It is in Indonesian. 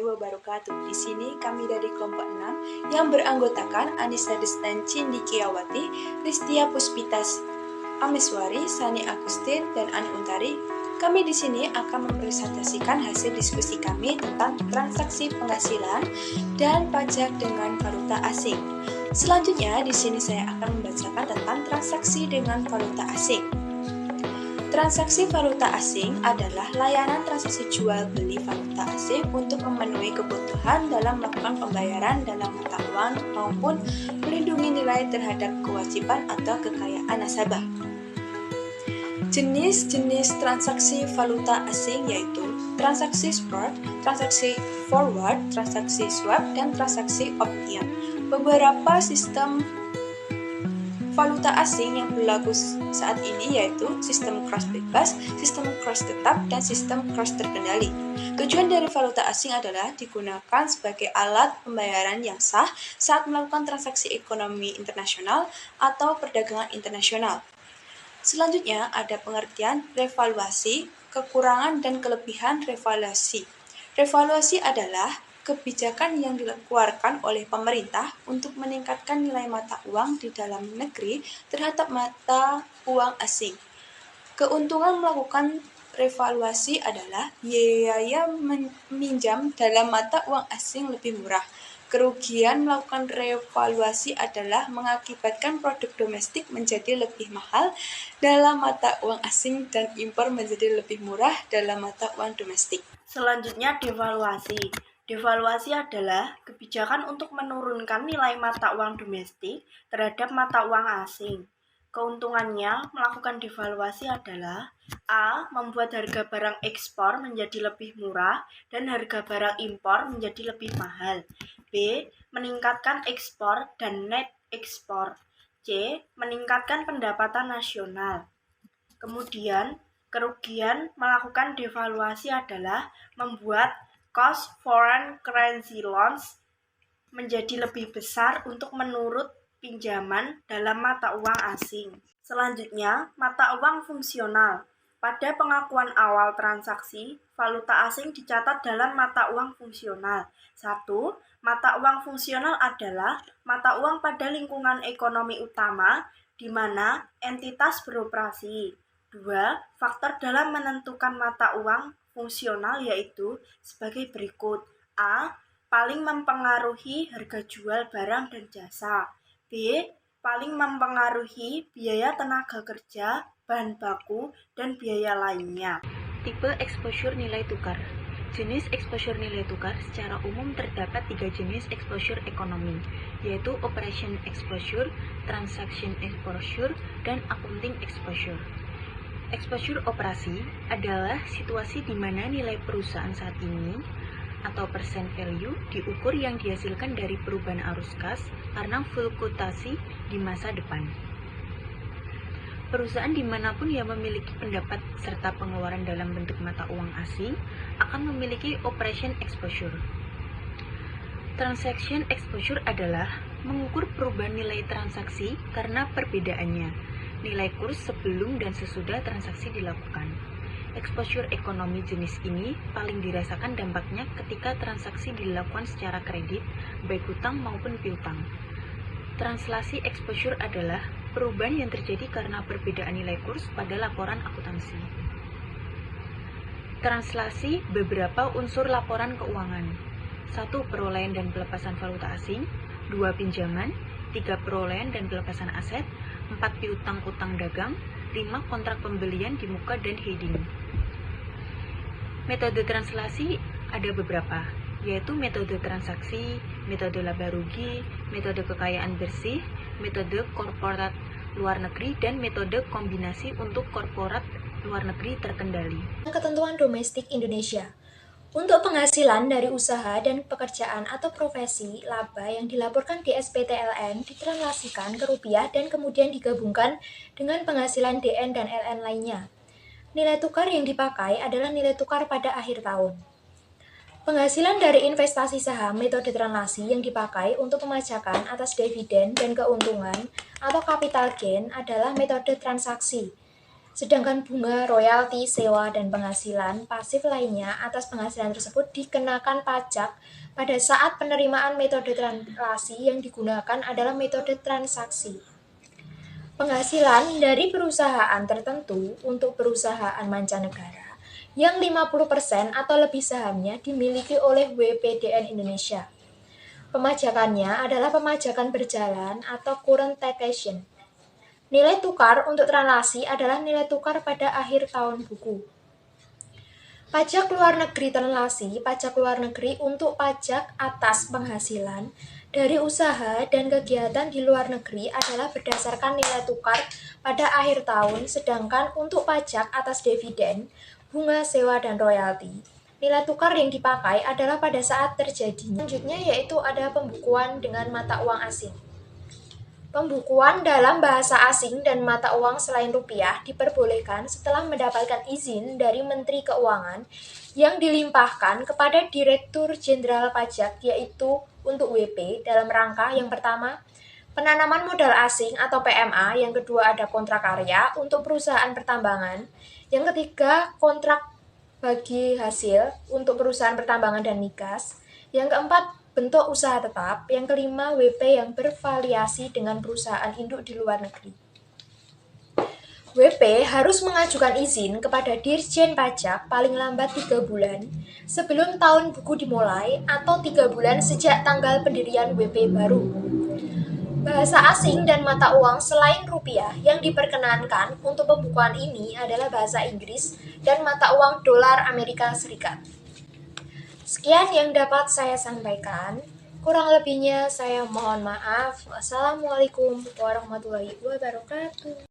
wabarakatuh. Di sini kami dari kelompok 6 yang beranggotakan Anissa Destan Cindikiawati, Ristia Puspitas Ameswari, Sani Agustin, dan Ani Untari. Kami di sini akan mempresentasikan hasil diskusi kami tentang transaksi penghasilan dan pajak dengan valuta asing. Selanjutnya, di sini saya akan membacakan tentang transaksi dengan valuta asing. Transaksi valuta asing adalah layanan transaksi jual beli valuta asing untuk memenuhi kebutuhan dalam melakukan pembayaran dalam mata uang maupun melindungi nilai terhadap kewajiban atau kekayaan nasabah. Jenis-jenis transaksi valuta asing yaitu transaksi spot, transaksi forward, transaksi swap, dan transaksi option. Beberapa sistem valuta asing yang berlaku saat ini yaitu sistem cross bebas, sistem cross tetap, dan sistem cross terkendali. Tujuan dari valuta asing adalah digunakan sebagai alat pembayaran yang sah saat melakukan transaksi ekonomi internasional atau perdagangan internasional. Selanjutnya ada pengertian revaluasi, kekurangan dan kelebihan revaluasi. Revaluasi adalah kebijakan yang dikeluarkan oleh pemerintah untuk meningkatkan nilai mata uang di dalam negeri terhadap mata uang asing. Keuntungan melakukan revaluasi adalah biaya meminjam dalam mata uang asing lebih murah. Kerugian melakukan revaluasi adalah mengakibatkan produk domestik menjadi lebih mahal dalam mata uang asing dan impor menjadi lebih murah dalam mata uang domestik. Selanjutnya, devaluasi. Devaluasi adalah kebijakan untuk menurunkan nilai mata uang domestik terhadap mata uang asing. Keuntungannya melakukan devaluasi adalah A. Membuat harga barang ekspor menjadi lebih murah dan harga barang impor menjadi lebih mahal. B. Meningkatkan ekspor dan net ekspor. C. Meningkatkan pendapatan nasional. Kemudian, kerugian melakukan devaluasi adalah membuat cost foreign currency loans menjadi lebih besar untuk menurut pinjaman dalam mata uang asing. Selanjutnya, mata uang fungsional. Pada pengakuan awal transaksi, valuta asing dicatat dalam mata uang fungsional. 1. Mata uang fungsional adalah mata uang pada lingkungan ekonomi utama di mana entitas beroperasi. 2. Faktor dalam menentukan mata uang fungsional yaitu sebagai berikut. A. Paling mempengaruhi harga jual barang dan jasa. B. Paling mempengaruhi biaya tenaga kerja, bahan baku, dan biaya lainnya. Tipe exposure nilai tukar. Jenis exposure nilai tukar secara umum terdapat 3 jenis exposure ekonomi, yaitu operation exposure, transaction exposure, dan accounting exposure. Exposure operasi adalah situasi di mana nilai perusahaan saat ini atau percent value diukur yang dihasilkan dari perubahan arus kas karena fluktuasi di masa depan. Perusahaan dimanapun yang memiliki pendapat serta pengeluaran dalam bentuk mata uang asing akan memiliki operation exposure. Transaction exposure adalah mengukur perubahan nilai transaksi karena perbedaannya nilai kurs sebelum dan sesudah transaksi dilakukan. Exposure ekonomi jenis ini paling dirasakan dampaknya ketika transaksi dilakukan secara kredit, baik hutang maupun piutang. Translasi exposure adalah perubahan yang terjadi karena perbedaan nilai kurs pada laporan akuntansi. Translasi beberapa unsur laporan keuangan. 1. Perolehan dan pelepasan valuta asing. 2. Pinjaman. 3. Perolehan dan pelepasan aset. 4. Piutang utang dagang. 5. Kontrak pembelian di muka dan heading. Metode translasi ada beberapa, yaitu metode transaksi, metode laba rugi, metode kekayaan bersih, metode korporat luar negeri, dan metode kombinasi untuk korporat luar negeri terkendali. Ketentuan domestik Indonesia. Untuk penghasilan dari usaha dan pekerjaan atau profesi, laba yang dilaporkan di SPTLN ditranslasikan ke rupiah dan kemudian digabungkan dengan penghasilan DN dan LN lainnya. Nilai tukar yang dipakai adalah nilai tukar pada akhir tahun. Penghasilan dari investasi saham metode translasi yang dipakai untuk pemajakan atas dividen dan keuntungan atau capital gain adalah metode transaksi. Sedangkan bunga, royalti, sewa, dan penghasilan pasif lainnya atas penghasilan tersebut dikenakan pajak pada saat penerimaan. Metode translasi yang digunakan adalah metode transaksi. Penghasilan dari perusahaan tertentu untuk perusahaan mancanegara yang 50% atau lebih sahamnya dimiliki oleh WPDN Indonesia. Pemajakannya adalah pemajakan berjalan atau current taxation. Nilai tukar untuk transaksi adalah nilai tukar pada akhir tahun buku. Pajak luar negeri transaksi, pajak luar negeri untuk pajak atas penghasilan dari usaha dan kegiatan di luar negeri adalah berdasarkan nilai tukar pada akhir tahun, sedangkan untuk pajak atas dividen, bunga, sewa, dan royalti, nilai tukar yang dipakai adalah pada saat terjadinya. Selanjutnya yaitu ada pembukuan dengan mata uang asing. Pembukuan dalam bahasa asing dan mata uang selain rupiah diperbolehkan setelah mendapatkan izin dari Menteri Keuangan yang dilimpahkan kepada Direktur Jenderal Pajak, yaitu untuk WP dalam rangka yang pertama, penanaman modal asing atau PMA, yang kedua ada kontrak karya untuk perusahaan pertambangan, yang ketiga kontrak bagi hasil untuk perusahaan pertambangan dan migas, yang keempat bentuk usaha tetap, yang kelima WP yang bervariasi dengan perusahaan induk di luar negeri. WP harus mengajukan izin kepada Dirjen Pajak paling lambat 3 bulan sebelum tahun buku dimulai atau 3 bulan sejak tanggal pendirian WP baru. Bahasa asing dan mata uang selain rupiah yang diperkenankan untuk pembukuan ini adalah bahasa Inggris dan mata uang dolar Amerika Serikat. Sekian yang dapat saya sampaikan. Kurang lebihnya saya mohon maaf. Wassalamualaikum warahmatullahi wabarakatuh.